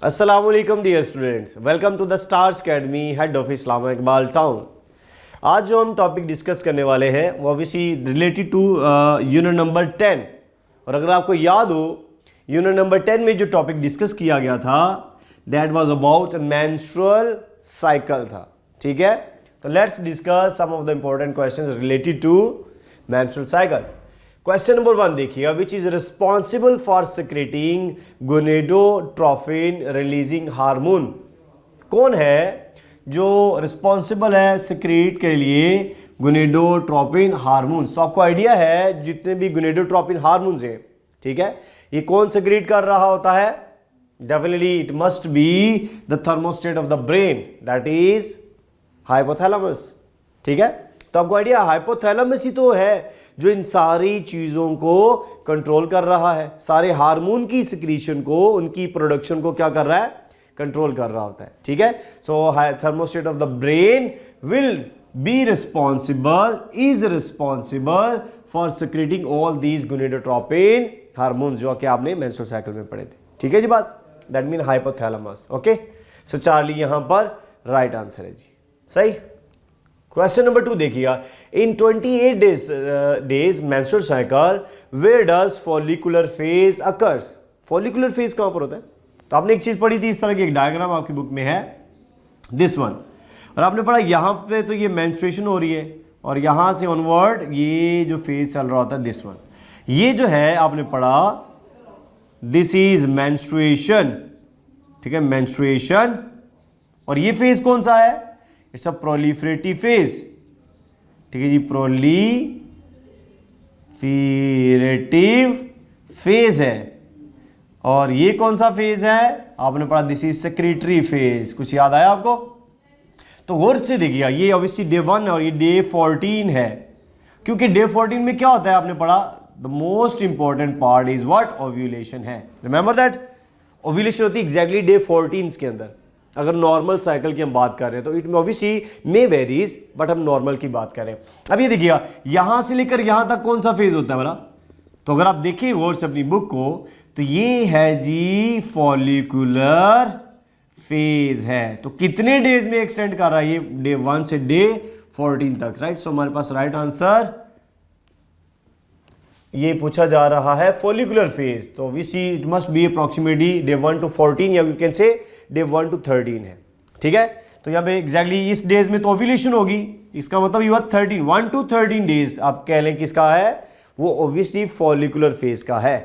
अस्सलामुअलैकुम dear students, welcome to the Stars academy, head of Allama Iqbal Town. आज जो हम टॉपिक डिस्कस करने वाले हैं वो obviously related to unit number 10। और अगर आपको याद हो, यूनिट नंबर 10 में जो टॉपिक डिस्कस किया गया था that was about menstrual cycle था। ठीक है, तो let's discuss some of the important questions related to menstrual cycle. Question number 1 देखिएगा, which is responsible for secreting gonadotropin releasing hormone. कौन है जो रिस्पॉन्सिबल है सिक्रेट के लिए गोनेडोट्रोपिन हार्मोन्स। तो आपको आइडिया है जितने भी गोनेडोट्रोपिन हार्मोन्स हैं, ठीक है, ये कौन सिक्रेट कर रहा होता है? Definitely it must be the thermostat of the brain, that is hypothalamus. ठीक है, तो आपको आइडिया हाइपोथैलेमस ही तो है जो इन सारी चीजों को कंट्रोल कर रहा है, सारे हार्मोन की सिक्रीशन को, उनकी प्रोडक्शन को क्या कर रहा है? कंट्रोल कर रहा होता है। ठीक है, so thermostat of the brain will be responsible, is responsible for secreting all these gonadotropin hormones जो कि आपने मेंस्ट्रुअल साइकिल में पढ़े थे। ठीक है जी बात, that mean hypothalamus. Okay, so Charlie यहां पर राइट आंसर है जी, सही। क्वेश्चन नंबर 2 देखिएगा, in 28 days menstrual cycle where does follicular phase occurs. Follicular phase कहां पर होता है? तो आपने एक चीज पढ़ी थी, इस तरह की एक डायग्राम आपकी बुक में है, दिस वन। और आपने पढ़ा यहां पे तो ये मेंस्ट्रुएशन हो रही है और यहां से ऑनवर्ड ये जो फेज चल रहा होता है, दिस वन। ये जो है आपने पढ़ा, दिस इज मेंस्ट्रुएशन। ठीक है, मेंस्ट्रुएशन। और ये फेज कौन सा है? It's a proliferative phase. ठीक है जी, प्रोलिफरेटिव फेज है। और ये कौन सा फेज है? आपने पढ़ा दिस इज सेक्रेटरी फेज। कुछ याद आया आपको? तो गौर से देखिएगा, ये ऑब्वियसली डे 1 और ये डे 14 है, क्योंकि डे 14 में क्या होता है आपने पढ़ा, the most important part is what? Ovulation है। रिमेंबर दैट ओव्यूलेशन होती है एग्जैक्टली डे 14 के अंदर। अगर नॉर्मल साइकिल की हम बात कर रहे हैं तो it obviously may varies, but हम नॉर्मल की बात करें। अब ये देखिएगा, यहां से लेकर यहां तक कौन सा फेज होता है बोला? तो अगर आप देखिए गौर से अपनी बुक को, तो ये है जी फॉलिकुलर फेज है। तो कितने डेज में एक्सटेंड कर रहा है? ये डे 1 से डे 14 तक, राइट। सो हमारे पास राइट आंसर ये पूछा जा रहा है फॉलिकुलर फेज। तो obviously it must B approximately day 1 to 14 या यू कैन से डे 1 to 13 है। ठीक है, तो यहाँ पे एग्जैक्टली इस डेज में तो ओव्यूलेशन होगी, इसका मतलब ये 1 to 13 डेज आप कह लें किसका है? वो ऑब्वियसली फॉलिकुलर फेज का है।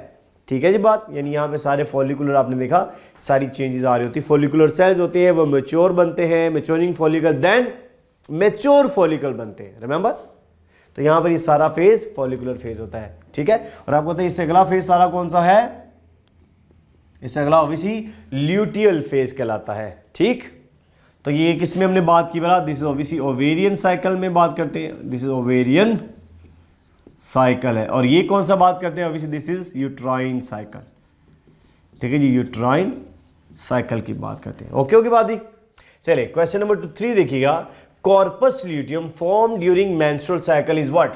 ठीक है जी बात, यानी यहाँ पे सारे फॉलिकुलर आपने देखा सारी चेंजेस आ रही होती है। फॉलिकुलर सेल्स होते हैं वो मैच्योर बनते हैं, maturing follicle, then mature follicle बनते हैं। रिमेंबर, तो यहां पर ये सारा फेज फॉलिकुलर फेज होता है। ठीक है, और आपको पता है इससे अगला फेज सारा कौन सा है? इससे अगला ऑब्वियसली ल्यूटियल फेज कहलाता है। ठीक, तो ये किसमें हमने बात की? बड़ा this is obviously ovarian cycle में बात करते हैं, दिस इज ओवेरियन साइकिल है। और ये कौन सा बात करते हैं? Obviously this is uterine cycle. ठीक है जी, यूट्राइन साइकिल की बात करते हैं। ओके बात ही। चलिए क्वेश्चन नंबर 3 देखिएगा, corpus luteum form during menstrual cycle is what.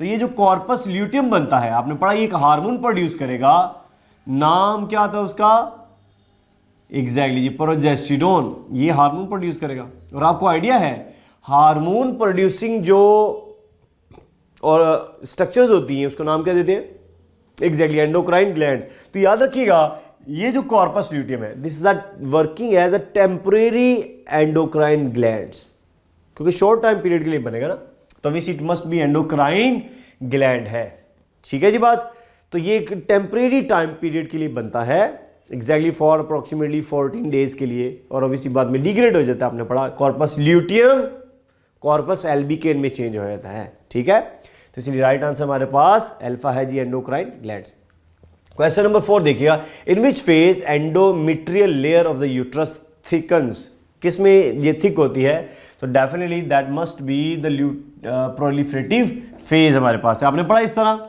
तो ये जो कॉर्पस ल्यूटियम बनता है, आपने पढ़ा ये एक हार्मोन प्रोड्यूस करेगा, नाम क्या आता है उसका? एग्जैक्टली जी, प्रोजेस्टेरोन। ये हार्मोन प्रोड्यूस करेगा। और आपको आइडिया है हार्मोन प्रोड्यूसिंग जो और स्ट्रक्चर्स होती हैं उसको नाम क्या देते हैं? Exactly endocrine gland. तो याद रखिएगा ये जो कॉर्पस ल्यूटियम है, this is working as a temporary endocrine glands, क्योंकि शॉर्ट टाइम पीरियड के लिए बनेगा ना, तो obviously it must be endocrine gland है। ठीक है जी बात, तो ये एक टेम्परेरी टाइम पीरियड के लिए बनता है, एग्जैक्टली फॉर अप्रोक्सीमेटली 14 डेज के लिए। और ऑब्वियसली बाद में डिग्रेड हो जाता है, आपने पढ़ा कॉर्पस ल्यूटियम कॉर्पस एल्बिकेन में चेंज हो जाता है। ठीक है, तो इसलिए राइट आंसर हमारे पास अल्फा है जी, एंडोक्राइन ग्लैंड्स। क्वेश्चन नंबर 4 देखिएगा, in which phase endometrial layer of the uterus thickens. किस में ये थिक होती है? तो definitely that must be the proliferative phase हमारे पास है। आपने पढ़ा इस तरह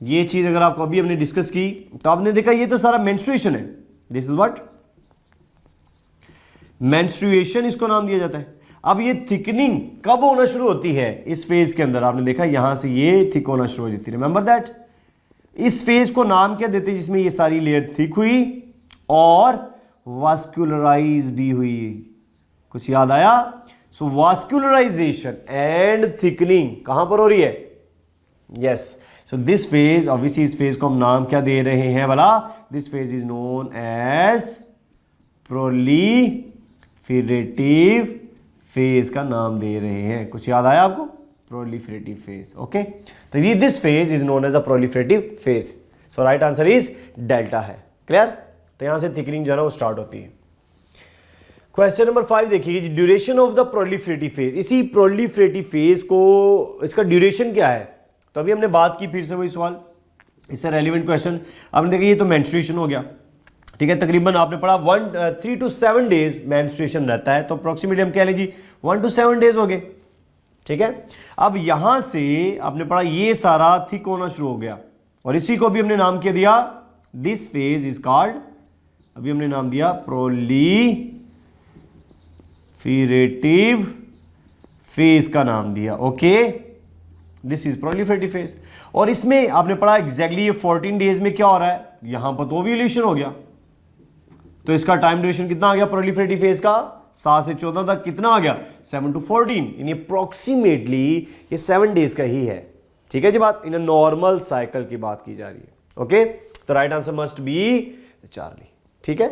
ये चीज, अगर आपको अभी हमने डिस्कस की तो आपने देखा ये तो सारा मेंस्ट्रुएशन है, दिस इज व्हाट मेंस्ट्रुएशन इसको नाम दिया जाता है। अब ये थिकनिंग कब होना शुरू होती है? इस फेज के अंदर आपने देखा यहां से ये थिक होना शुरू हो जाती है। रिमेंबर दैट इस फेज को नाम क्या देते हैं जिसमें ये सारी लेयर थिक हुई और वास्कुलराइज भी हुई। कुछ याद आया? सो वास्कुलराइजेशन एंड थिकनिंग कहां पर हो रही है? Yes. So this phase, obviously इस फेज को हम नाम क्या दे रहे हैं भला? This phase is known as proliferative phase का नाम दे रहे हैं। कुछ याद आया आपको? प्रोलीफेरेटिव फेज। ओके, तो ये this phase is known as a proliferative phase. So right answer is delta है। क्लियर? तो यहां से थिकनिंग जो है ना वो स्टार्ट होती है। क्वेश्चन नंबर 5 देखिए, ड्यूरेशन ऑफ द प्रोलीफेरेटिव फेज। इसी प्रोलीफेरेटिव फेज को, इसका ड्यूरेशन क्या है? तो अभी हमने बात की, फिर से वही सवाल, इससे रेलिवेंट क्वेश्चन। आपने देखा ये तो मेंस्ट्रुएशन हो गया, ठीक है। तकरीबन आपने पढ़ा 3 to 7 डेज मेंस्ट्रुएशन रहता है, तो अप्रोक्सीमेटली हम कह लीजिए 1 to 7 डेज हो गए, ठीक है। अब यहां से आपने पढ़ा ये सारा थिक होना शुरू हो गया, और इसी को भी हमने नाम क्या दिया? दिस फेज इज कॉल्ड, अभी हमने नाम दिया प्रोलीफेरेटिव फेज का नाम दिया। Okay, this is proliferative phase. और इसमें आपने पढ़ा एग्जैक्टली ये 14 डेज में क्या हो रहा है? यहां पर तो ओव्यूलेशन हो गया, तो इसका टाइम ड्यूरेशन कितना आ गया प्रोलीफेरेटिव फेज का? 7 से 14 तक कितना आ गया? 7 to 14, यानी अप्रोक्सीमेटली ये 7 डेज का ही है, ठीक है जी। बात इन नॉर्मल साइकिल की बात की जा रही है। ओके, तो right answer must be Charlie, ठीक है।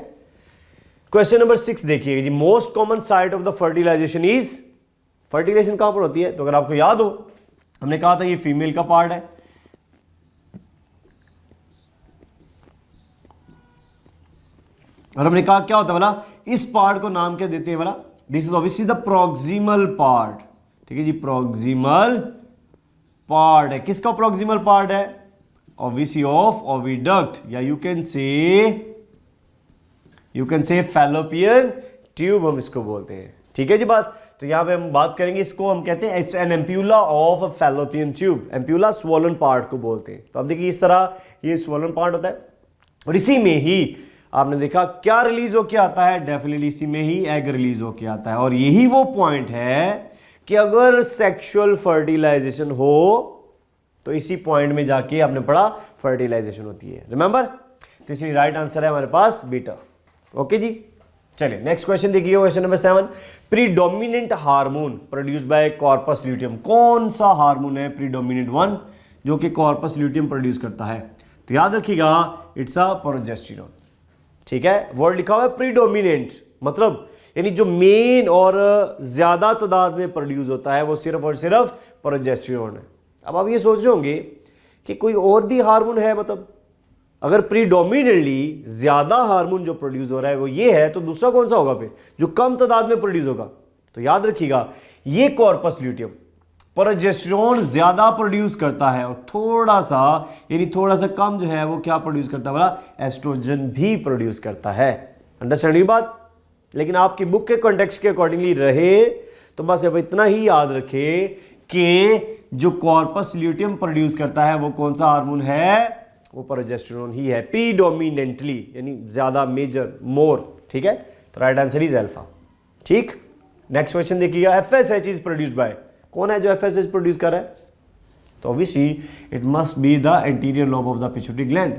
क्वेश्चन नंबर 6 देखिए जी, most common site of the fertilization is, fertilization कहां पर होती है? तो अगर आपको याद हो, हमने कहा था ये फीमेल का पार्ट है, और हमने कहा क्या होता है बोला? इस पार्ट को नाम क्या देते हैं बोला? This is obviously the proximal part, ठीक है जी। प्रोक्सिमल पार्ट है, किसका प्रोक्सिमल पार्ट है? ऑब्वियसली ऑफ ओविडक्ट, या यू कैन से फैलोपियन ट्यूब हम इसको बोलते हैं, ठीक है जी। बात तो यहां पे हम बात करेंगे, इसको हम कहते हैं it's an ampulla of fallopian tube. Ampulla swollen part को बोलते हैं। तो अब देखिए इस तरह ये स्वोलन पार्ट होता है, और इसी में ही आपने देखा क्या रिलीज होके आता है? डेफिनेटली इसी में ही एग रिलीज होके आता है। और यही वो पॉइंट है कि अगर सेक्सुअल फर्टिलाइजेशन हो तो इसी पॉइंट में जाके आपने पढ़ा फर्टिलाइजेशन होती है, रिमेंबर? तो इसलिए राइट आंसर है हमारे पास बीटा। ओके जी, चलिए नेक्स्ट क्वेश्चन देखिए, question number 7। Predominant hormone produced by corpus luteum. कौन सा हार्मोन है प्रीडोमिनेंट वन जो कि कॉर्पस ल्यूटियम प्रोड्यूस करता है? तो याद रखिएगा, इट्स अ प्रोजेस्टेरोन, ठीक है। वर्ड लिखा हुआ है प्रीडोमिनेंट, मतलब यानी जो मेन और ज्यादा तादाद में प्रोड्यूस होता है वो सिर्फ और सिर्फ प्रोजेस्टेरोन है। अब आप ये सोच रहे होंगे कि कोई और भी हार्मोन है, मतलब अगर प्रीडोमिनेंटली ज्यादा हार्मोन जो प्रोड्यूस हो रहा है वो ये है, तो दूसरा कौन सा होगा फिर जो कम तादाद में प्रोड्यूस होगा? तो याद रखिएगा, ये कॉर्पस ल्यूटियम प्रोजेस्टेरोन ज्यादा प्रोड्यूस करता है, और थोड़ा सा यानी थोड़ा सा कम जो है वो क्या प्रोड्यूस करता है बोला? एस्ट्रोजन भी प्रोड्यूस करता है। अंडरस्टैंड ये बात? लेकिन आपकी बुक के कॉन्टेक्स्ट के अकॉर्डिंगली रहे तो बस अब इतना ही याद रखे कि जो कॉर्पस ल्यूटियम प्रोड्यूस करता है वो कौन सा हार्मोन है? वो प्रोजेस्टेरोन ही है, प्रीडोमिनेंटली, यानी ज्यादा, मेजर, मोर, ठीक है। तो राइट आंसर इज अल्फा, ठीक। नेक्स्ट क्वेश्चन देखिएगा, FSH इज प्रोड्यूस्ड बाय, कौन है जो FSH प्रोड्यूस कर रहा है? तो obviously it must be the anterior lobe of the pituitary gland,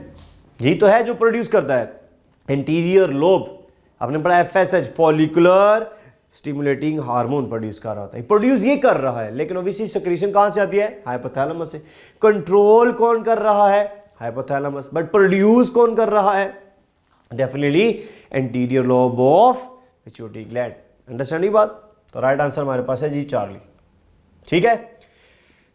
यही तो है जो प्रोड्यूस करता है, एंटीरियर लोब। आपने पढ़ा FSH follicular stimulating hormone produce कर रहा होता है, प्रोड्यूस ये कर रहा है, लेकिन ऑब्वियसली सेक्रेशन कहां से आती है? हाइपोथैलेमस से। कंट्रोल कौन कर रहा है? हाइपोथैलेमस। बट प्रोड्यूस कौन कर रहा है? Definitely anterior lobe of pituitary gland. Understand बात? तो राइट आंसर हमारे पास है जी चार्ली, ठीक है।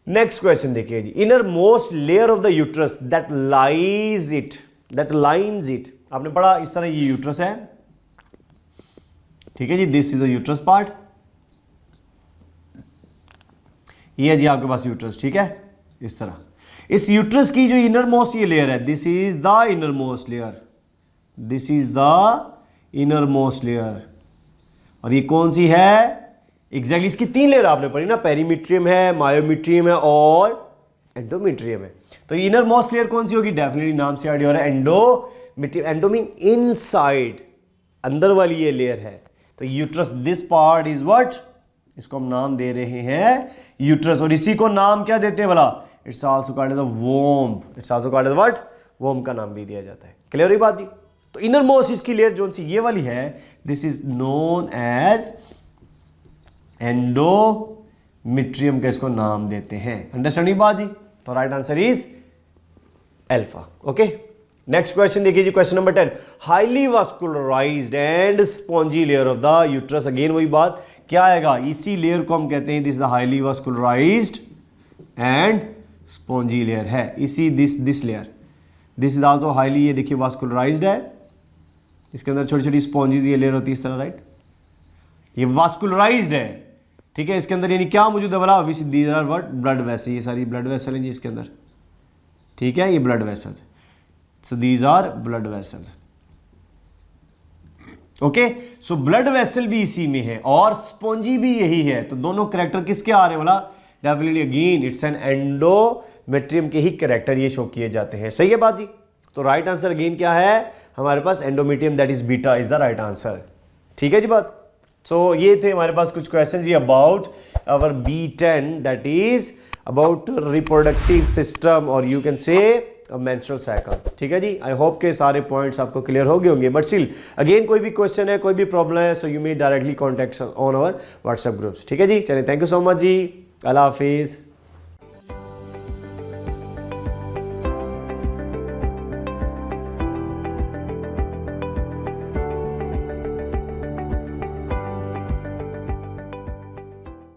नेक्स्ट क्वेश्चन देखिए जी, innermost layer of the uterus that lines it. आपने पढ़ा इस तरह ये यूट्रस है, ठीक है जी, this is the uterus part, ये है जी आपके पास यूट्रस, ठीक है। इस तरह इस यूट्रस की जो इनर मोस्ट ये लेयर है, this is the inner most layer, this is the inner most layer. और ये कौन सी है? एग्जैक्टली इसकी 3 लेयर आपने पढ़ी ना, पेरीमीट्रियम है, मायोमीट्रियम है और एंडोमीट्रियम है। तो इनर मोस्ट लेयर कौन सी होगी? डेफिनेटली नाम से आइडिया हो रहा है एंडोमीट्रियम। एंडो मीन इनसाइड, अंदर वाली ये लेयर है। तो uterus, this part is what, इसको हम नाम दे रहे हैं यूट्रस, और इसी को नाम क्या देते हैं भला? It's also called as a womb. It's also called as what? Womb का नाम भी दिया जाता है। क्लियर हुई बात जी? तो इनर मोस्ट इसकी लेयर जो सी ये वाली है, this is known as endometrium का इसको नाम देते हैं। अंडरस्टैंडिंग बात जी? तो right answer is alpha. Okay, next question देखिए जी, question number 10, highly vascularized and spongy layer of the uterus. Again वही बात, क्या आएगा? इसी लेयर को हम कहते हैं this is highly vascularized and spongy layer है। इसी this layer, this is also highly, ये देखिए वास्कुलराइज्ड है, इसके अंदर छोटी छोटी स्पॉन्जीज ये लेयर होती है इस तरह, राइट? ये वास्कुलराइज्ड है, ठीक है। इसके अंदर यानी क्या मौजूद है बोला? Obviously these are what? Blood vessel. ये सारी ब्लड वेसल हैं जी इसके अंदर, ठीक है, ये blood vessels. So these are blood vessels. Okay, so blood vessel भी इसी में है और स्पॉन्जी भी यही है। तो दोनों कैरेक्टर किसके आ रहे हैं बोला? Definitely again it's an endometrium के ही कैरेक्टर ये शो किए जाते हैं। सही है बात जी? तो राइट आंसर अगेन क्या है हमारे पास? Endometrium, that is beta is the right answer. ठीक है जी बात? सो ये थे हमारे पास कुछ क्वेश्चन जी about our B10, that is about reproductive system और you can say menstrual cycle. ठीक है जी? आई होप के सारे पॉइंट्स आपको क्लियर हो गए होंगे, बट स्टिल अगेन कोई भी क्वेश्चन है, कोई भी प्रॉब्लम है, so you may directly contact on our WhatsApp groups. ठीक है जी? चलिए, थैंक यू सो मच जी, अल्लाह हाफिज़।